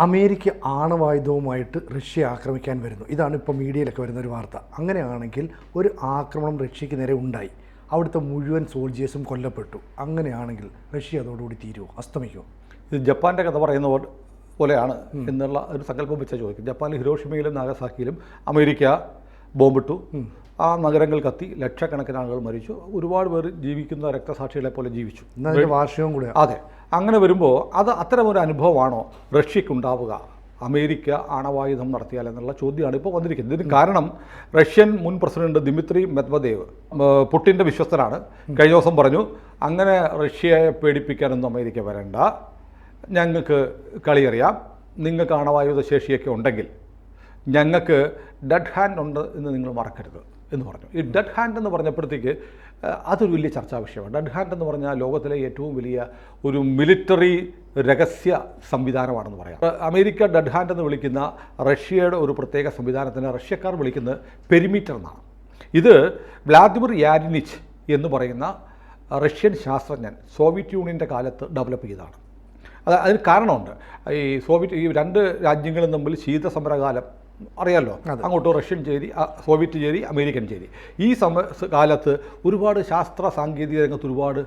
America ആണവായുധവുമായിട്ട് Russia ആക്രമിക്കാൻ വരുന്നു. ഇതാണ് ഇപ്പോൾ മീഡിയയിലൊക്കെ വരുന്നൊരു വാർത്ത. അങ്ങനെയാണെങ്കിൽ ഒരു ആക്രമണം റഷ്യക്ക് നേരെ ഉണ്ടായി, അവിടുത്തെ മുഴുവൻ സോൾജേഴ്സും കൊല്ലപ്പെട്ടു. അങ്ങനെയാണെങ്കിൽ റഷ്യ അതോടുകൂടി തീരുമോ, അസ്തമിക്കുമോ? ഇത് ജപ്പാൻ്റെ കഥ പറയുന്ന പോലെയാണ് എന്നുള്ള ഒരു സങ്കല്പം വെച്ചാൽ ചോദിക്കും. ജപ്പാനിൽ ഹിരോഷിമയിലും നാഗസാക്കിയിലും അമേരിക്ക ബോംബിട്ടു. ആ നഗരങ്ങൾ കത്തി, ലക്ഷക്കണക്കിന് ആളുകൾ മരിച്ചു, ഒരുപാട് പേർ ജീവിക്കുന്ന രക്തസാക്ഷികളെ പോലെ ജീവിച്ചു. വാർഷികവും കൂടെ. അതെ. അങ്ങനെ വരുമ്പോൾ അത് അത്തരമൊരു അനുഭവമാണോ റഷ്യക്കുണ്ടാവുക അമേരിക്ക ആണവായുധം നടത്തിയാൽ എന്നുള്ള ചോദ്യമാണ് ഇപ്പോൾ വന്നിരിക്കുന്നത്. ഇതിന് കാരണം റഷ്യൻ മുൻ പ്രസിഡന്റ് ദിമിത്രി മെദ്വദേവ് പുട്ടിൻ്റെ വിശ്വസ്തനാണ്. കഴിഞ്ഞ ദിവസം പറഞ്ഞു, അങ്ങനെ റഷ്യയെ പേടിപ്പിക്കാനൊന്നും അമേരിക്ക വരണ്ട, ഞങ്ങൾക്ക് കളിയറിയാം, നിങ്ങൾക്ക് ആണവായുധ ശേഷിയൊക്കെ ഉണ്ടെങ്കിൽ ഞങ്ങൾക്ക് ഡെഡ് ഹാൻഡ് ഉണ്ട് എന്ന് നിങ്ങൾ മറക്കരുത് എന്ന് പറഞ്ഞു. ഈ ഡെഡ് ഹാൻഡ് എന്ന് പറഞ്ഞപ്പോഴത്തേക്ക് അതൊരു വലിയ ചർച്ചാ വിഷയമാണ്. ഡെഡ് ഹാൻഡ് എന്ന് പറഞ്ഞാൽ ലോകത്തിലെ ഏറ്റവും വലിയ ഒരു മിലിറ്ററി രഹസ്യ സംവിധാനമാണെന്ന് പറയാം. അമേരിക്ക ഡെഡ് ഹാൻഡ് എന്ന് വിളിക്കുന്ന റഷ്യയുടെ ഒരു പ്രത്യേക സംവിധാനത്തിന് റഷ്യക്കാർ വിളിക്കുന്നത് പെരിമീറ്റർ എന്നാണ്. ഇത് വ്ളാദിമിർ യാരിനിച്ച് എന്ന് പറയുന്ന റഷ്യൻ ശാസ്ത്രജ്ഞൻ സോവിയറ്റ് യൂണിയൻ്റെ കാലത്ത് ഡെവലപ്പ് ചെയ്തതാണ്. അതിന് കാരണമുണ്ട്. ഈ രണ്ട് രാജ്യങ്ങളും തമ്മിൽ ശീതസമരകാലം അറിയാമല്ലോ. അങ്ങോട്ട് റഷ്യൻ ചേരി, സോവിയറ്റ് ചേരി, അമേരിക്കൻ ചേരി. ഈ കാലത്ത് ഒരുപാട് ശാസ്ത്ര സാങ്കേതിക രംഗത്ത് ഒരുപാട്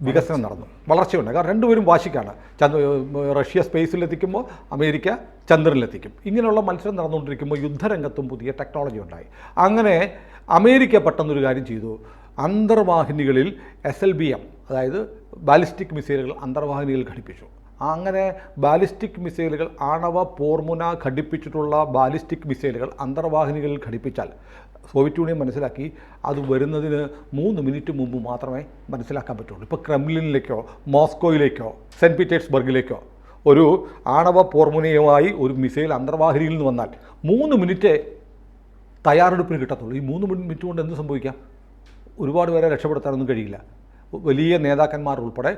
വികസനം നടന്നു, വളർച്ചയുണ്ട്. കാരണം രണ്ടുപേരും വാശിക്കാണ്. Russia സ്പേസിലെത്തിക്കുമ്പോൾ America ചന്ദ്രനിലെത്തിക്കും. ഇങ്ങനെയുള്ള മത്സരം നടന്നുകൊണ്ടിരിക്കുമ്പോൾ യുദ്ധരംഗത്തും പുതിയ ടെക്നോളജി ഉണ്ടായി. അങ്ങനെ അമേരിക്ക പെട്ടെന്നൊരു കാര്യം ചെയ്തു. അന്തർവാഹിനികളിൽ SLBM, അതായത് ബാലിസ്റ്റിക് മിസൈലുകൾ അന്തർവാഹിനികളിൽ ഘടിപ്പിച്ചു. അങ്ങനെ ബാലിസ്റ്റിക് മിസൈലുകൾ, ആണവ പോർമുന ഘടിപ്പിച്ചിട്ടുള്ള ബാലിസ്റ്റിക് മിസൈലുകൾ അന്തർവാഹിനികളിൽ ഘടിപ്പിച്ചാൽ സോവിയറ്റ് യൂണിയൻ മനസ്സിലാക്കി അത് വരുന്നതിന് 3 മിനിറ്റ് മുമ്പ് മാത്രമേ മനസ്സിലാക്കാൻ പറ്റുള്ളൂ. ഇപ്പോൾ ക്രെംലിനിലേക്കോ മോസ്കോയിലേക്കോ സെൻറ്റ് പീറ്റേഴ്സ്ബർഗിലേക്കോ ഒരു ആണവ പോർമുനയുമായി ഒരു മിസൈൽ അന്തർവാഹിനിയിൽ നിന്ന് വന്നാൽ 3 മിനിറ്റ് തയ്യാറെടുപ്പിന് കിട്ടത്തുള്ളൂ. ഈ 3 മിനിറ്റ് കൊണ്ട് എന്ത് സംഭവിക്കാം? ഒരുപാട് പേരെ രക്ഷപ്പെടുത്താനൊന്നും കഴിയില്ല. വലിയ നേതാക്കന്മാർ ഉൾപ്പെടെ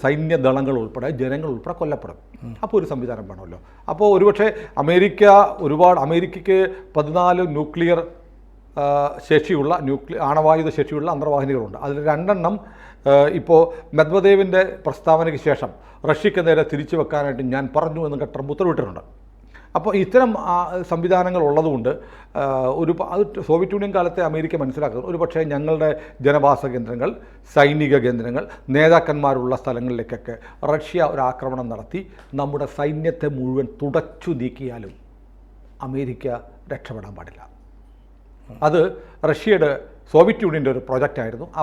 സൈന്യദളങ്ങൾ ഉൾപ്പെടെ ജനങ്ങൾ ഉൾപ്പെടെ കൊല്ലപ്പെടും. അപ്പോൾ ഒരു സംവിധാനം വേണമല്ലോ. അപ്പോൾ ഒരുപക്ഷെ അമേരിക്കയ്ക്ക് 14 ന്യൂക്ലിയർ ശേഷിയുള്ള ആണവായുധ ശേഷിയുള്ള അന്തർവാഹിനികളുണ്ട്. അതിൽ 2 എണ്ണം ഇപ്പോൾ മെദ്വദേവിൻ്റെ പ്രസ്താവനയ്ക്ക് ശേഷം റഷ്യക്ക് നേരെ തിരിച്ചു വെക്കാനായിട്ട് ഞാൻ പറഞ്ഞു എന്നൊക്കെ ട്രംപ് ഉത്തരവിട്ടിട്ടുണ്ട്. അപ്പോൾ ഇത്തരം സംവിധാനങ്ങൾ ഉള്ളതുകൊണ്ട് അത് സോവിയറ്റ് യൂണിയൻ കാലത്തെ അമേരിക്ക മനസ്സിലാക്കുന്നത് ഒരു പക്ഷേ ഞങ്ങളുടെ ജനവാസ കേന്ദ്രങ്ങൾ, സൈനിക കേന്ദ്രങ്ങൾ, നേതാക്കന്മാരുള്ള സ്ഥലങ്ങളിലേക്കൊക്കെ റഷ്യ ഒരു ആക്രമണം നടത്തി നമ്മുടെ സൈന്യത്തെ മുഴുവൻ തുടച്ചു നീക്കിയാലും അമേരിക്ക രക്ഷപ്പെടാൻ പാടില്ല. അത് സോവിയറ്റ് യൂണിയൻ്റെ ഒരു പ്രൊജക്റ്റായിരുന്നു. ആ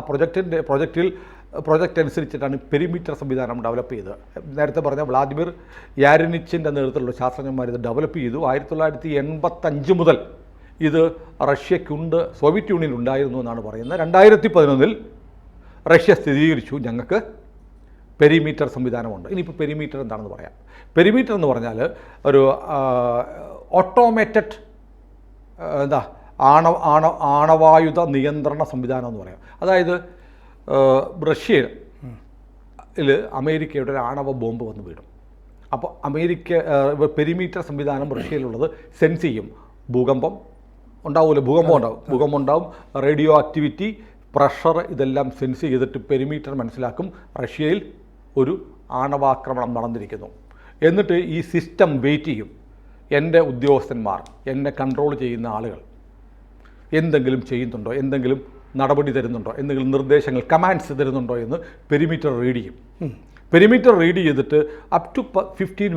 പ്രൊജക്റ്റ് അനുസരിച്ചിട്ടാണ് പെരിമീറ്റർ സംവിധാനം ഡെവലപ്പ് ചെയ്തത്. നേരത്തെ പറഞ്ഞ വ്ളാദിമിർ യാരിനിച്ചിൻ്റെ നേതൃത്വത്തിലുള്ള ശാസ്ത്രജ്ഞന്മാർ ഇത് ഡെവലപ്പ് ചെയ്തു. 1985 മുതൽ ഇത് റഷ്യക്കുണ്ട്, സോവിയറ്റ് യൂണിയൻ ഉണ്ടായിരുന്നു എന്നാണ് പറയുന്നത്. 2011 റഷ്യ സ്ഥിരീകരിച്ചു, ഞങ്ങൾക്ക് പെരിമീറ്റർ സംവിധാനമുണ്ട്. ഇനിയിപ്പോൾ പെരിമീറ്റർ എന്താണെന്ന് പറയാം. പെരിമീറ്റർ എന്ന് പറഞ്ഞാൽ ഒരു ഓട്ടോമേറ്റഡ് ആണവായുധ നിയന്ത്രണ സംവിധാനം എന്ന് പറയാം. അതായത് റഷ്യയിൽ അമേരിക്കയുടെ ഒരു ആണവ ബോംബ് വന്ന് വീഴും. അപ്പോൾ പെരിമീറ്റർ സംവിധാനം റഷ്യയിലുള്ളത് സെൻസ് ചെയ്യും. ഭൂകമ്പം ഉണ്ടാവുമല്ലോ, ഭൂകമ്പം ഉണ്ടാവും, റേഡിയോ ആക്ടിവിറ്റി, പ്രഷർ, ഇതെല്ലാം സെൻസ് ചെയ്തിട്ട് പെരിമീറ്റർ മനസ്സിലാക്കും റഷ്യയിൽ ഒരു ആണവാക്രമണം നടന്നിരിക്കുന്നു. എന്നിട്ട് ഈ സിസ്റ്റം വെയിറ്റ് ചെയ്യും. എൻ്റെ ഉദ്യോഗസ്ഥന്മാർ, എന്നെ കൺട്രോൾ ചെയ്യുന്ന ആളുകൾ എന്തെങ്കിലും ചെയ്യുന്നുണ്ടോ, എന്തെങ്കിലും നടപടി തരുന്നുണ്ടോ, എന്തെങ്കിലും നിർദ്ദേശങ്ങൾ, കമാൻഡ്സ് തരുന്നുണ്ടോ എന്ന് പെരിമീറ്റർ റീഡ് ചെയ്യും. പെരിമീറ്റർ റീഡ് ചെയ്തിട്ട് അപ് ടു 15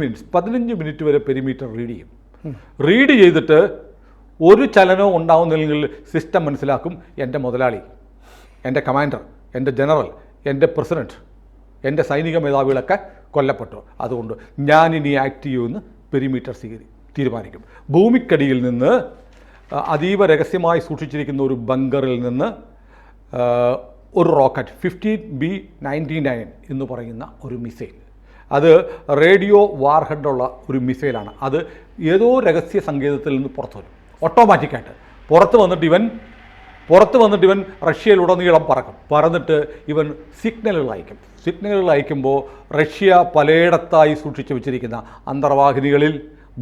മിനിറ്റ് വരെ പെരിമീറ്റർ റീഡ് ചെയ്യും. റീഡ് ചെയ്തിട്ട് ഒരു ചലനവും ഉണ്ടാവുന്നില്ലെങ്കിൽ സിസ്റ്റം മനസ്സിലാക്കും, എൻ്റെ മുതലാളി, എൻ്റെ കമാൻഡർ, എൻ്റെ ജനറൽ, എൻ്റെ പ്രസിഡൻറ്റ്, എൻ്റെ സൈനിക മേധാവികളൊക്കെ കൊല്ലപ്പെട്ടു, അതുകൊണ്ട് ഞാനിനി ആക്ട് ചെയ്യുമെന്ന് പെരിമീറ്റർ തീരുമാനിക്കും. ഭൂമിക്കടിയിൽ നിന്ന് അതീവ രഹസ്യമായി സൂക്ഷിച്ചിരിക്കുന്ന ഒരു ബങ്കറിൽ നിന്ന് ഒരു റോക്കറ്റ് 15B-99 എന്ന് പറയുന്ന ഒരു മിസൈൽ, അത് റേഡിയോ വാർഹെഡുള്ള ഒരു മിസൈലാണ്. അത് ഏതോ രഹസ്യ സങ്കേതത്തിൽ നിന്ന് പുറത്തു വരും. ഓട്ടോമാറ്റിക്കായിട്ട് പുറത്ത് വന്നിട്ട് ഇവൻ റഷ്യയിലുടനീളം പറന്നിട്ട് ഇവൻ സിഗ്നലുകൾ അയക്കുമ്പോൾ റഷ്യ പലയിടത്തായി സൂക്ഷിച്ചു വെച്ചിരിക്കുന്ന അന്തർവാഹിനികളിൽ,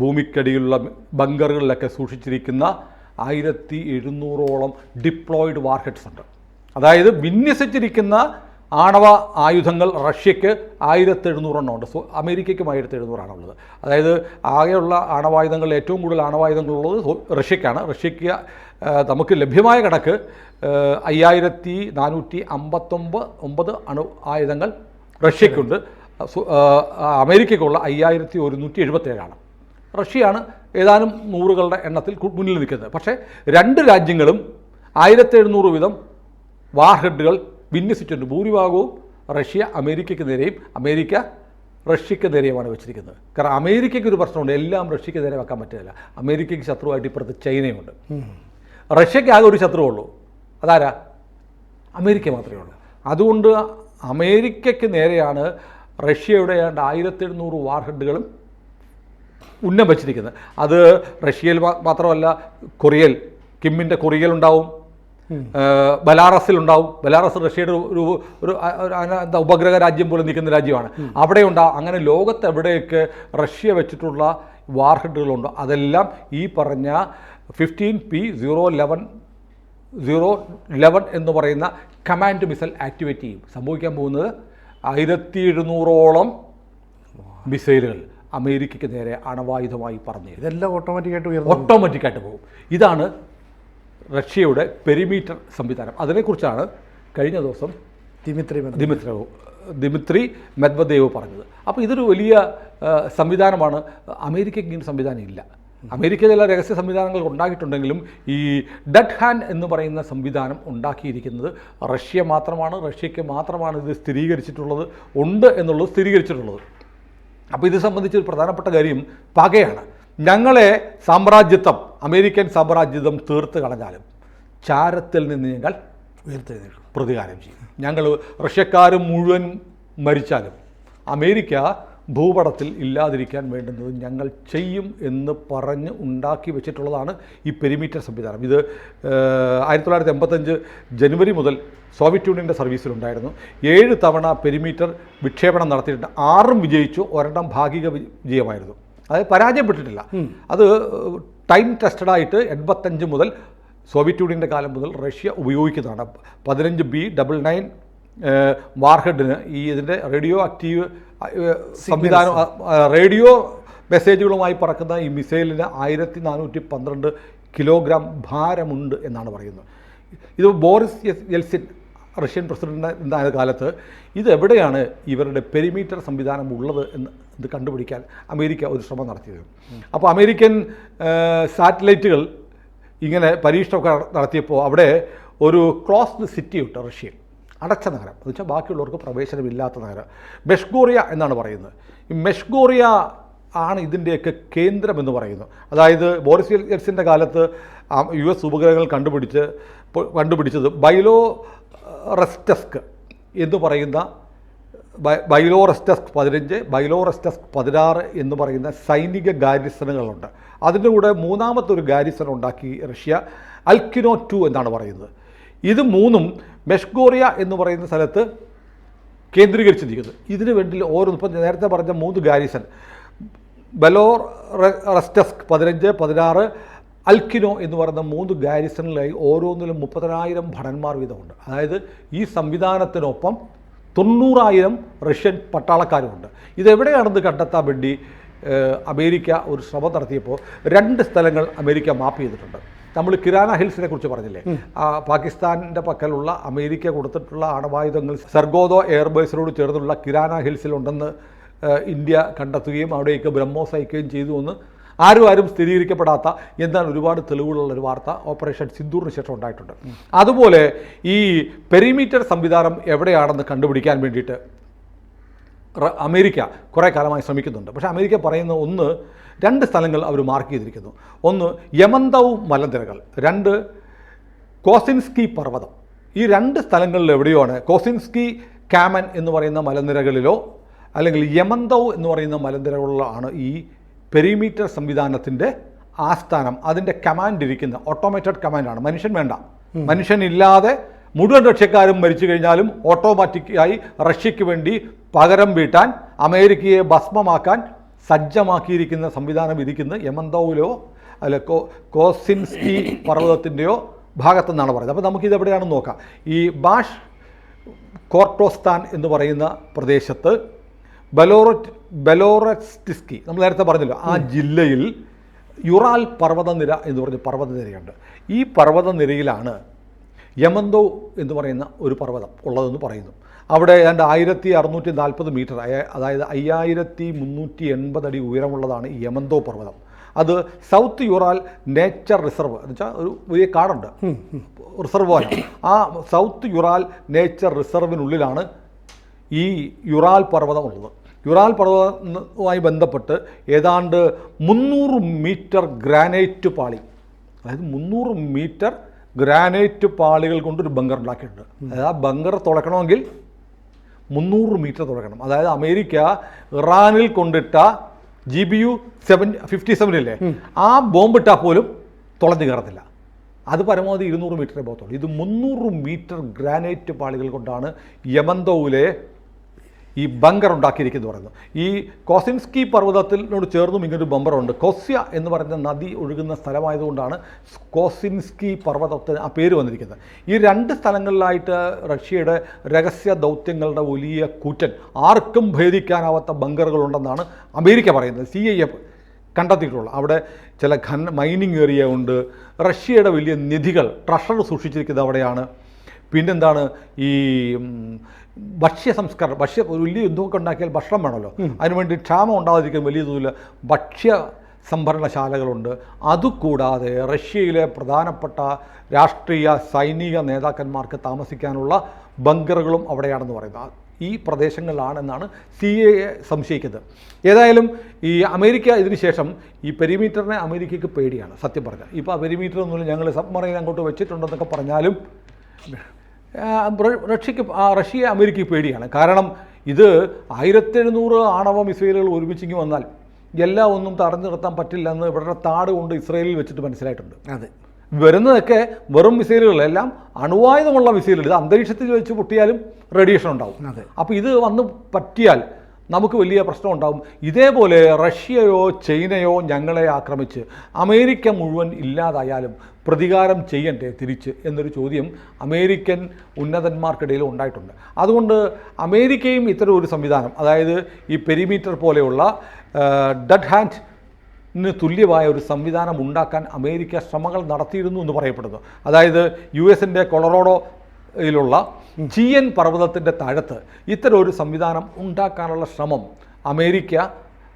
ഭൂമിക്കടിയിലുള്ള ബങ്കറുകളിലൊക്കെ സൂക്ഷിച്ചിരിക്കുന്ന 1700ഓളം ഡിപ്ലോയിഡ് വാർഹെഡ്സ് ഉണ്ട്. അതായത് വിന്യസിച്ചിരിക്കുന്ന ആണവ ആയുധങ്ങൾ റഷ്യക്ക് 1700 എണ്ണം ഉണ്ട്. അമേരിക്കയ്ക്കും 1700 ഉള്ളത്. അതായത് ആകെയുള്ള ആണവായുധങ്ങൾ ഏറ്റവും കൂടുതൽ ആണവായുധങ്ങളുള്ളത് റഷ്യക്കാണ്. റഷ്യക്ക് നമുക്ക് ലഭ്യമായ കണക്ക് 5459 അണു ആയുധങ്ങൾ റഷ്യക്കുണ്ട്. അമേരിക്കയ്ക്കുള്ള 5177. റഷ്യയാണ് ഏതാനും നൂറുകളുടെ എണ്ണത്തിൽ മുന്നിൽ നിൽക്കുന്നത്. പക്ഷേ രണ്ട് രാജ്യങ്ങളും 1700 വീതം വാർഹെഡുകൾ വിന്യസിച്ചിട്ടുണ്ട്. ഭൂരിഭാഗവും റഷ്യ അമേരിക്കയ്ക്ക് നേരെയും അമേരിക്ക റഷ്യക്ക് നേരെയുമാണ് വെച്ചിരിക്കുന്നത്. കാരണം അമേരിക്കയ്ക്ക് ഒരു പ്രശ്നമുണ്ട്, എല്ലാം റഷ്യക്ക് നേരെ വെക്കാൻ പറ്റില്ല. അമേരിക്കയ്ക്ക് ശത്രുവായിട്ട് ഇപ്പുറത്ത് ചൈനയുണ്ട്. റഷ്യയ്ക്ക് ആകെ ഒരു ശത്രുവുള്ളൂ, അതാരാ? അമേരിക്ക മാത്രമേ ഉള്ളൂ. അതുകൊണ്ട് അമേരിക്കയ്ക്ക് നേരെയാണ് റഷ്യയുടെ 1700 വാർഹെഡുകളും ഉന്നം വച്ചിരിക്കുന്നത്. അത് റഷ്യയിൽ മാത്രമല്ല, കൊറിയയിൽ കിമ്മിൻ്റെ കൊറിയയിലുണ്ടാവും, ബലാറസിലുണ്ടാവും. ബലാറസ് റഷ്യയുടെ ഒരു എന്താ ഉപഗ്രഹ രാജ്യം പോലെ നിൽക്കുന്ന രാജ്യമാണ്. അവിടെ ഉണ്ടാവും. അങ്ങനെ ലോകത്ത് എവിടെയൊക്കെ റഷ്യ വെച്ചിട്ടുള്ള വാർഹെഡുകളുണ്ടോ അതെല്ലാം ഈ പറഞ്ഞ 15P011 എന്ന് പറയുന്ന കമാൻഡ് മിസൈൽ ആക്ടിവേറ്റ് ചെയ്യും. സംഭവിക്കാൻ പോകുന്നത് 1700ഓളം മിസൈലുകൾ അമേരിക്കയ്ക്ക് നേരെ അണവായുധമായി പറഞ്ഞു. ഇതെല്ലാം ഓട്ടോമാറ്റിക്കായിട്ട് പോകും. ഇതാണ് റഷ്യയുടെ പെരിമീറ്റർ സംവിധാനം. അതിനെക്കുറിച്ചാണ് കഴിഞ്ഞ ദിവസം ദിമിത്രി മെദ്വദേവ് പറഞ്ഞത്. അപ്പോൾ ഇതൊരു വലിയ സംവിധാനമാണ്. അമേരിക്കയ്ക്ക് ഇങ്ങനെ സംവിധാനം ഇല്ല. അമേരിക്ക ചില രഹസ്യ സംവിധാനങ്ങൾ ഉണ്ടാക്കിയിട്ടുണ്ടെങ്കിലും ഈ ഡെഡ് ഹാൻഡ് എന്ന് പറയുന്ന സംവിധാനം ഉണ്ടാക്കിയിരിക്കുന്നത് റഷ്യ മാത്രമാണ്. റഷ്യയ്ക്ക് മാത്രമാണ് ഇത് സ്ഥിരീകരിച്ചിട്ടുള്ളത്. അപ്പോൾ ഇത് സംബന്ധിച്ച് ഒരു പ്രധാനപ്പെട്ട കാര്യം പകയാണ്. ഞങ്ങളെ അമേരിക്കൻ സാമ്രാജ്യത്വം തീർത്ത് കളഞ്ഞാലും ചാരത്തിൽ നിന്ന് ഞങ്ങൾ പ്രതികാരം ചെയ്യും. ഞങ്ങൾ റഷ്യക്കാർ മുഴുവൻ മരിച്ചാലും അമേരിക്ക ഭൂപടത്തിൽ ഇല്ലാതിരിക്കാൻ വേണ്ടുന്നത് ഞങ്ങൾ ചെയ്യും എന്ന് പറഞ്ഞ് ഉണ്ടാക്കി വെച്ചിട്ടുള്ളതാണ് ഈ പെരിമീറ്റർ സംവിധാനം. ഇത് 1985 ജനുവരി മുതൽ സോവിയറ്റ് യൂണിയൻ്റെ സർവീസിലുണ്ടായിരുന്നു. 7 തവണ പെരിമീറ്റർ വിക്ഷേപണം നടത്തിയിട്ടുണ്ട്. 6 വിജയിച്ചു, 1 ഭാഗിക വിജയമായിരുന്നു. അതായത് പരാജയപ്പെട്ടിട്ടില്ല. അത് ടൈം ടെസ്റ്റഡായിട്ട് 85 മുതൽ സോവിയറ്റ് യൂണിയൻ്റെ കാലം മുതൽ റഷ്യ ഉപയോഗിക്കുന്നതാണ്. 15B99 വാർഹെഡിന് ഇതിൻ്റെ റേഡിയോ ആക്റ്റീവ് സംവിധാനം, റേഡിയോ മെസ്സേജുകളുമായി പറക്കുന്ന ഈ മിസൈലിന് 1412 കിലോഗ്രാം ഭാരമുണ്ട് എന്നാണ് പറയുന്നത്. ഇത് ബോറിസ് യെൽസിൻ റഷ്യൻ പ്രസിഡന്റ് ഉണ്ടായ കാലത്ത് ഇതെവിടെയാണ് ഇവരുടെ പെരിമീറ്റർ സംവിധാനം ഉള്ളത് എന്ന് ഇത് കണ്ടുപിടിക്കാൻ അമേരിക്ക ഒരു ശ്രമം നടത്തിയത്. അപ്പോൾ അമേരിക്കൻ സാറ്റലൈറ്റുകൾ ഇങ്ങനെ പരീക്ഷണമൊക്കെ നടത്തിയപ്പോൾ അവിടെ ഒരു ക്ലോസ്ഡ് സിറ്റി ഉണ്ട് റഷ്യയിൽ, അടച്ച നഗരം, എന്ന് വെച്ചാൽ ബാക്കിയുള്ളവർക്ക് പ്രവേശനമില്ലാത്ത നഗരം. മെഷ്ഗോറിയ എന്നാണ് പറയുന്നത്. ഈ മെഷ്ഗോറിയ ആണ് ഇതിൻ്റെയൊക്കെ കേന്ദ്രം എന്ന് പറയുന്നത്. അതായത് ബോറിസ് യെൽസിൻ്റെ കാലത്ത് US ഉപഗ്രഹങ്ങൾ കണ്ടുപിടിച്ചത് ബൈലോറെസ്റ്റസ്ക് എന്ന് പറയുന്ന ബൈലോറെസ്റ്റസ്ക് 15, ബൈലോറെസ്റ്റസ്ക് 16 എന്ന് പറയുന്ന സൈനിക ഗാരിസണുകളുണ്ട്. അതിൻ്റെ കൂടെ മൂന്നാമത്തെ ഒരു ഗാരിസൺ ഉണ്ടാക്കി റഷ്യ, അൽക്കിനോ 2 എന്നാണ് പറയുന്നത്. ഇത് മൂന്നും മെഷ്ഗോറിയ എന്ന് പറയുന്ന സ്ഥലത്ത് കേന്ദ്രീകരിച്ചിരിക്കുന്നത്. ഇതിനു വേണ്ടി ഓരോന്നും ഇപ്പം നേരത്തെ പറഞ്ഞ 3 ഗാരിസൺ, ബലോറെസ്റ്റസ്ക് 15, 16, അൽക്കിനോ എന്ന് പറയുന്ന 3 ഗാരിസണിലായി ഓരോന്നിലും 30,000 ഭടന്മാർ വീതമുണ്ട്. അതായത് ഈ സംവിധാനത്തിനൊപ്പം 90,000 റഷ്യൻ പട്ടാളക്കാരുമുണ്ട്. ഇതെവിടെയാണെന്ന് കണ്ടെത്താൻ വേണ്ടി അമേരിക്ക ഒരു ശ്രമം നടത്തിയപ്പോൾ 2 സ്ഥലങ്ങൾ അമേരിക്ക മാപ്പ് ചെയ്തിട്ടുണ്ട്. നമ്മൾ കിരാന ഹിൽസിനെ കുറിച്ച് പറഞ്ഞില്ലേ, പാകിസ്ഥാൻ്റെ പക്കലുള്ള അമേരിക്ക കൊടുത്തിട്ടുള്ള ആണവായുധങ്ങൾ സർഗോദോ എയർബേസിനോട് ചേർന്നുള്ള കിരാന ഹിൽസിലുണ്ടെന്ന് ഇന്ത്യ കണ്ടെത്തുകയും അവിടേക്ക് ബ്രഹ്മോസ് അയക്കുകയും ചെയ്തു എന്ന് ആരും സ്ഥിരീകരിക്കപ്പെടാത്ത എന്നാൽ ഒരുപാട് തെളിവുകളുള്ളൊരു വാർത്ത ഓപ്പറേഷൻ സിന്ദൂറിന് ശേഷം ഉണ്ടായിട്ടുണ്ട്. അതുപോലെ ഈ പെരിമീറ്റർ സംവിധാനം എവിടെയാണെന്ന് കണ്ടുപിടിക്കാൻ വേണ്ടിയിട്ട് അമേരിക്ക കുറേ കാലമായി ശ്രമിക്കുന്നുണ്ട്. പക്ഷേ അമേരിക്ക പറയുന്ന 2 സ്ഥലങ്ങൾ അവർ മാർക്ക് ചെയ്തിരിക്കുന്നു. 1 യമന്തൗ മലനിരകൾ, 2 കോസിൻസ്കി പർവ്വതം. ഈ 2 സ്ഥലങ്ങളിൽ എവിടെയാണ് കോസിൻസ്കി കാമൻ എന്ന് പറയുന്ന മലനിരകളിലോ അല്ലെങ്കിൽ യമന്തൗ എന്ന് പറയുന്ന മലനിരകളിലോ ഈ പെരിമീറ്റർ സംവിധാനത്തിൻ്റെ ആസ്ഥാനം. അതിൻ്റെ കമാൻഡ് ഇരിക്കുന്ന ഓട്ടോമേറ്റഡ് കമാൻഡാണ്. മനുഷ്യൻ വേണ്ട. മനുഷ്യനില്ലാതെ മുഴുവൻ റഷ്യക്കാരും മരിച്ചു കഴിഞ്ഞാലും ഓട്ടോമാറ്റിക്കായി റഷ്യയ്ക്ക് വേണ്ടി പകരം വീട്ടാൻ, അമേരിക്കയെ ഭസ്മമാക്കാൻ സജ്ജമാക്കിയിരിക്കുന്ന സംവിധാനം ഇരിക്കുന്ന യമന്തൗവിലോ അല്ല കോസിൻസ്കി പർവ്വതത്തിൻ്റെയോ ഭാഗത്തെന്നാണ് പറയുന്നത്. അപ്പോൾ നമുക്കിത് എവിടെയാണെന്ന് നോക്കാം. ഈ ബാഷ് കോർട്ടോസ്ഥാൻ എന്ന് പറയുന്ന പ്രദേശത്ത് ബെലോറസ്റ്റിസ്കി നമ്മൾ നേരത്തെ പറഞ്ഞല്ലോ, ആ ജില്ലയിൽ യുറാൽ പർവ്വതനിര എന്ന് പറഞ്ഞ പർവ്വതനിരയുണ്ട്. ഈ പർവ്വതനിരയിലാണ് യമന്തോ എന്ന് പറയുന്ന ഒരു പർവ്വതം ഉള്ളതെന്ന് പറയുന്നു. അവിടെ ഏതാണ്ട് 1640 മീറ്റർ, അതായത് 5380 അടി ഉയരമുള്ളതാണ് ഈ യമന്തോ പർവ്വതം. അത് സൗത്ത് യുറാൽ നേച്ചർ റിസർവ് എന്ന് വെച്ചാൽ ഒരു വലിയ കാടുണ്ട്, റിസർവ് പോലെ. ആ സൗത്ത് യുറാൽ നേച്ചർ റിസർവിനുള്ളിലാണ് ഈ യുറാൽ പർവ്വതം ഉള്ളത്. യുറാൽ പർവ്വതവുമായി ബന്ധപ്പെട്ട് ഏതാണ്ട് 300 മീറ്റർ ഗ്രാനൈറ്റ് പാളി, അതായത് 300 മീറ്റർ ഗ്രാനൈറ്റ് പാളികൾ കൊണ്ടൊരു ബങ്കർ ഉണ്ടാക്കിയിട്ടുണ്ട്. അതായത് ആ ബങ്കർ തുളയ്ക്കണമെങ്കിൽ 300 മീറ്റർ തുളയ്ക്കണം. അതായത് അമേരിക്ക ഇറാനിൽ കൊണ്ടിട്ട GBU 57 ആ ബോംബിട്ടാൽ പോലും തുളഞ്ഞു കയറത്തില്ല. അത് പരമാവധി 200 മീറ്ററേ പോകത്തുള്ളൂ. ഇത് 300 മീറ്റർ ഗ്രാനൈറ്റ് പാളികൾ കൊണ്ടാണ് യമന്തോയിലെ ഈ ബങ്കർ ഉണ്ടാക്കിയിരിക്കുന്നു പറയുന്നത്. ഈ കോസിൻസ്കി പർവ്വതത്തിനോട് ചേർന്നും ഇങ്ങനൊരു ബമ്പറുണ്ട്. കോസ്യ എന്ന് പറയുന്ന നദി ഒഴുകുന്ന സ്ഥലമായതുകൊണ്ടാണ് കോസിൻസ്കി പർവ്വതത്തിന് ആ പേര് വന്നിരിക്കുന്നത്. ഈ 2 സ്ഥലങ്ങളിലായിട്ട് റഷ്യയുടെ രഹസ്യ ദൗത്യങ്ങളുടെ വലിയ കൂറ്റൻ, ആർക്കും ഭേദിക്കാനാവാത്ത ബങ്കറുകളുണ്ടെന്നാണ് അമേരിക്ക പറയുന്നത്. CIA കണ്ടെത്തിയിട്ടുള്ള അവിടെ ചില മൈനിങ് ഏരിയ ഉണ്ട്. റഷ്യയുടെ വലിയ നിധികൾ, ട്രഷർ സൂക്ഷിച്ചിരിക്കുന്നത് അവിടെയാണ്. പിന്നെന്താണ്, ഈ ഭക്ഷ്യ ഒരു വലിയ യുദ്ധമൊക്കെ ഉണ്ടാക്കിയാൽ ഭക്ഷണം വേണമല്ലോ, അതിനുവേണ്ടി ക്ഷാമം ഉണ്ടാകാതിരിക്കാൻ വലിയ തോതിൽ ഭക്ഷ്യ സംഭരണശാലകളുണ്ട്. അതുകൂടാതെ റഷ്യയിലെ പ്രധാനപ്പെട്ട രാഷ്ട്രീയ സൈനിക നേതാക്കന്മാർക്ക് താമസിക്കാനുള്ള ബങ്കറുകളും അവിടെയാണെന്ന് പറയുന്നത്. ഈ പ്രദേശങ്ങളിലാണെന്നാണ് CIA സംശയിക്കുന്നത്. ഏതായാലും ഈ അമേരിക്ക ഇതിന് ശേഷം ഈ പെരിമീറ്ററിനെ അമേരിക്കയ്ക്ക് പേടിയാണ് സത്യം പറഞ്ഞാൽ. ഇപ്പോൾ ആ പെരിമീറ്റർ ഒന്നുമില്ല, ഞങ്ങൾ സബ്മറൈൻ അങ്ങോട്ട് വെച്ചിട്ടുണ്ടെന്നൊക്കെ പറഞ്ഞാലും റഷ്യയെ അമേരിക്കയ്ക്ക് പേടിയാണ്. കാരണം ഇത് 1700 ആണവ മിസൈലുകൾ ഒരുമിച്ചിങ്ങി വന്നാൽ എല്ലാം ഒന്നും തടഞ്ഞു നിർത്താൻ പറ്റില്ല എന്ന് ഇവരുടെ താട് കൊണ്ട് ഇസ്രയേലിൽ വെച്ചിട്ട് മനസ്സിലായിട്ടുണ്ട്. അതെ, വരുന്നതൊക്കെ വെറും മിസൈലുകളെല്ലാം അണുവായുധമുള്ള മിസൈലുകൾ. ഇത് അന്തരീക്ഷത്തിൽ വെച്ച് പൊട്ടിയാലും റേഡിയേഷൻ ഉണ്ടാവും. അപ്പോൾ ഇത് വന്ന് പറ്റിയാൽ നമുക്ക് വലിയ പ്രശ്നം ഉണ്ടാകും. ഇതേപോലെ റഷ്യയോ ചൈനയോ ഞങ്ങളെ ആക്രമിച്ച് അമേരിക്ക മുഴുവൻ ഇല്ലാതായാലും പ്രതികാരം ചെയ്യണ്ടേ തിരിച്ച് എന്നൊരു ചോദ്യം അമേരിക്കൻ ഉന്നതന്മാർക്കിടയിൽ ഉണ്ടായിട്ടുണ്ട്. അതുകൊണ്ട് അമേരിക്കയും ഇത്തരം ഒരു സംവിധാനം, അതായത് ഈ പെരിമീറ്റർ പോലെയുള്ള ഡെഡ് ഹാൻഡിന് തുല്യമായ ഒരു സംവിധാനം ഉണ്ടാക്കാൻ അമേരിക്ക ശ്രമങ്ങൾ നടത്തിയിരുന്നു എന്ന് പറയപ്പെടുന്നു. അതായത് US-ൻ്റെ കൊളറോഡോയിലുള്ള ചിയൻ പർവ്വതത്തിൻ്റെ താഴത്ത് ഇത്തരം ഒരു സംവിധാനം ഉണ്ടാക്കാനുള്ള ശ്രമം അമേരിക്ക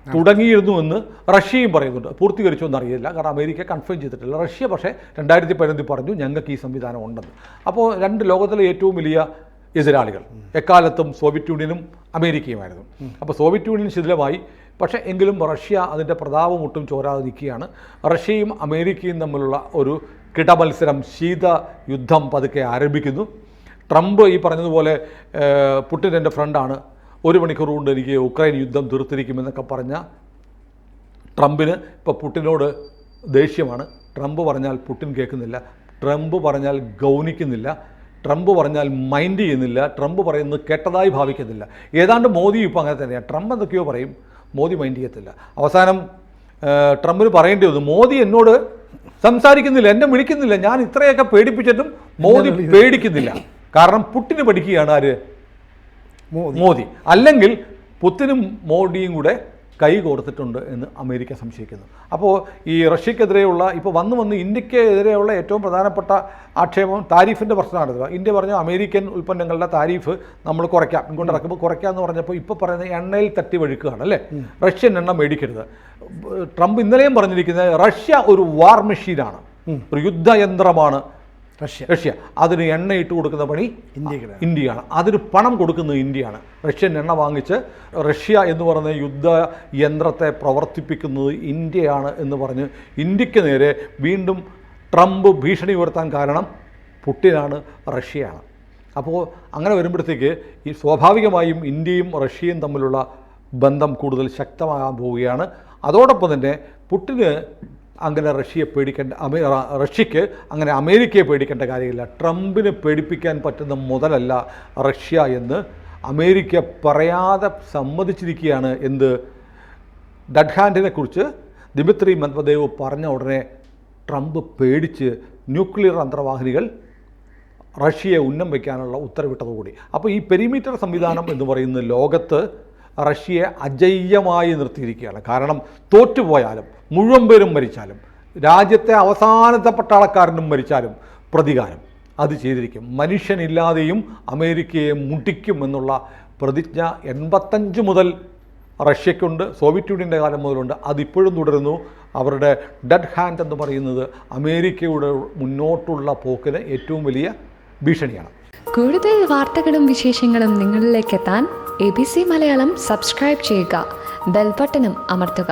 തുടങ്ങിയിരുന്നുവെന്ന് റഷ്യയും പറയുന്നുണ്ട്. പൂർത്തീകരിച്ചോ എന്നറിയില്ല, കാരണം അമേരിക്ക കൺഫേം ചെയ്തിട്ടില്ല. റഷ്യ പക്ഷേ 2015 പറഞ്ഞു ഞങ്ങൾക്ക് ഈ സംവിധാനം ഉണ്ടെന്ന്. അപ്പോൾ 2 ലോകത്തിലെ ഏറ്റവും വലിയ എതിരാളികൾ എക്കാലത്തും സോവിയറ്റ് യൂണിയനും അമേരിക്കയുമായിരുന്നു. അപ്പോൾ സോവിയറ്റ് യൂണിയൻ ശിഥിലമായി, പക്ഷേ എങ്കിലും റഷ്യ അതിൻ്റെ പ്രതാപം ഒട്ടും ചോരാതെ നിൽക്കുകയാണ്. റഷ്യയും അമേരിക്കയും തമ്മിലുള്ള ഒരു കിടമത്സരം, ശീത യുദ്ധം പതുക്കെ ആരംഭിക്കുന്നു. ട്രംപ് ഈ പറഞ്ഞതുപോലെ പുടിൻ എൻ്റെ ഫ്രണ്ടാണ്, 1 മണിക്കൂർ കൊണ്ട് എനിക്ക് ഉക്രൈൻ യുദ്ധം തീർത്തിരിക്കുമെന്നൊക്കെ പറഞ്ഞ ട്രംപിന് ഇപ്പോൾ പുടിനോട് ദേഷ്യമാണ്. ട്രംപ് പറഞ്ഞാൽ പുടിൻ കേൾക്കുന്നില്ല, ട്രംപ് പറഞ്ഞാൽ ഗൗനിക്കുന്നില്ല, ട്രംപ് പറഞ്ഞാൽ മൈൻഡ് ചെയ്യുന്നില്ല, ട്രംപ് പറയുന്നത് കേട്ടതായി ഭാവിക്കുന്നില്ല. ഏതാണ്ട് മോദി ഇപ്പോൾ അങ്ങനെ തന്നെയാണ്. ട്രംപ് എന്തൊക്കെയോ പറയും, മോദി മൈൻഡ് ചെയ്യത്തില്ല. അവസാനം ട്രംപിന് പറയേണ്ടി വന്നു, മോദി എന്നോട് സംസാരിക്കുന്നില്ല, എന്നെ വിളിക്കുന്നില്ല, ഞാൻ ഇത്രയൊക്കെ പേടിപ്പിച്ചിട്ടും മോദി പേടിക്കുന്നില്ല. കാരണം പുടിന് പഠിക്കുകയാണ് ആര്? മോദി. അല്ലെങ്കിൽ പുടിനും മോഡിയും കൂടെ കൈ കോർത്തിട്ടുണ്ട് എന്ന് അമേരിക്ക സംശയിക്കുന്നു. അപ്പോൾ ഈ റഷ്യക്കെതിരെയുള്ള ഇപ്പോൾ വന്ന് ഇന്ത്യക്കെതിരെയുള്ള ഏറ്റവും പ്രധാനപ്പെട്ട ആക്ഷേപം താരിഫിൻ്റെ പ്രശ്നമാണ്. ഇന്ത്യ പറഞ്ഞു അമേരിക്കൻ ഉൽപ്പന്നങ്ങളുടെ താരിഫ് നമ്മൾ കുറയ്ക്കാം, ഇങ്ങോട്ട് ഇറക്കുമ്പോൾ കുറയ്ക്കാമെന്ന് പറഞ്ഞപ്പോൾ ഇപ്പോൾ പറയുന്നത് എണ്ണയിൽ തട്ടി വഴുക്കുകയാണ് അല്ലേ, റഷ്യൻ എണ്ണ മേടിക്കരുത്. ട്രംപ് ഇന്നലെയും പറഞ്ഞിരിക്കുന്നത് റഷ്യ ഒരു വാർ മെഷീനാണ്, ഒരു യുദ്ധയന്ത്രമാണ് റഷ്യ. അതിന് എണ്ണ ഇട്ട് കൊടുക്കുന്ന പണി ഇന്ത്യയാണ്, അതിന് പണം കൊടുക്കുന്നത് ഇന്ത്യയാണ്. റഷ്യൻ എണ്ണ വാങ്ങിച്ച് റഷ്യ എന്ന് പറയുന്ന യുദ്ധയന്ത്രത്തെ പ്രവർത്തിപ്പിക്കുന്നത് ഇന്ത്യയാണ് എന്ന് പറഞ്ഞ് ഇന്ത്യക്ക് നേരെ വീണ്ടും ട്രംപ് ഭീഷണി ഉയർത്താൻ കാരണം പുടിനാണ്, റഷ്യയാണ്. അപ്പോൾ അങ്ങനെ വരുമ്പോഴത്തേക്ക് ഈ സ്വാഭാവികമായും ഇന്ത്യയും റഷ്യയും തമ്മിലുള്ള ബന്ധം കൂടുതൽ ശക്തമാകാൻ പോവുകയാണ്. അതോടൊപ്പം തന്നെ പുടിന് അങ്ങനെ റഷ്യയെ പേടിക്കേണ്ട, റഷ്യക്ക് അങ്ങനെ അമേരിക്കയെ പേടിക്കേണ്ട കാര്യമില്ല. ട്രംപിനെ പേടിപ്പിക്കാൻ പറ്റുന്ന മുതലല്ല റഷ്യ എന്ന് അമേരിക്ക പറയാതെ സമ്മതിച്ചിരിക്കുകയാണ്. എന്ത്? ഡെഡ് ഹാൻഡിനെ കുറിച്ച് ദിമിത്രി മെദ്വദേവ് പറഞ്ഞ ഉടനെ ട്രംപ് പേടിച്ച് ന്യൂക്ലിയർ അന്തർവാഹിനികൾ റഷ്യയെ ഉന്നം വയ്ക്കാനുള്ള ഉത്തരവിട്ടതുകൂടി. അപ്പോൾ ഈ പെരിമീറ്റർ സംവിധാനം എന്ന് പറയുന്നത് ലോകത്ത് റഷ്യയെ അജയ്യമായി നിർത്തിയിരിക്കുകയാണ്. കാരണം തോറ്റുപോയാലും, മുഴുവൻ പേരും മരിച്ചാലും, രാജ്യത്തെ അവസാനത്തെ പട്ടാളക്കാരനും മരിച്ചാലും പ്രതികാരം അത് ചെയ്തിരിക്കും. മനുഷ്യനില്ലാതെയും അമേരിക്കയെ മുട്ടിക്കും എന്നുള്ള പ്രതിജ്ഞ 85 മുതൽ റഷ്യയ്ക്കുണ്ട്, സോവിയറ്റ് യൂണിയൻ്റെ കാലം മുതലുണ്ട്. അതിപ്പോഴും തുടരുന്നു. അവരുടെ ഡെഡ് ഹാൻഡ് എന്ന് പറയുന്നത് അമേരിക്കയുടെ മുന്നോട്ടുള്ള പോക്കിന് ഏറ്റവും വലിയ ഭീഷണിയാണ്. കൂടുതൽ വാർത്തകളും വിശേഷങ്ങളും നിങ്ങളിലേക്ക് എത്താൻ ABC മലയാളം സബ്സ്ക്രൈബ് ചെയ്യുക, ബെൽ ബട്ടണും അമർത്തുക.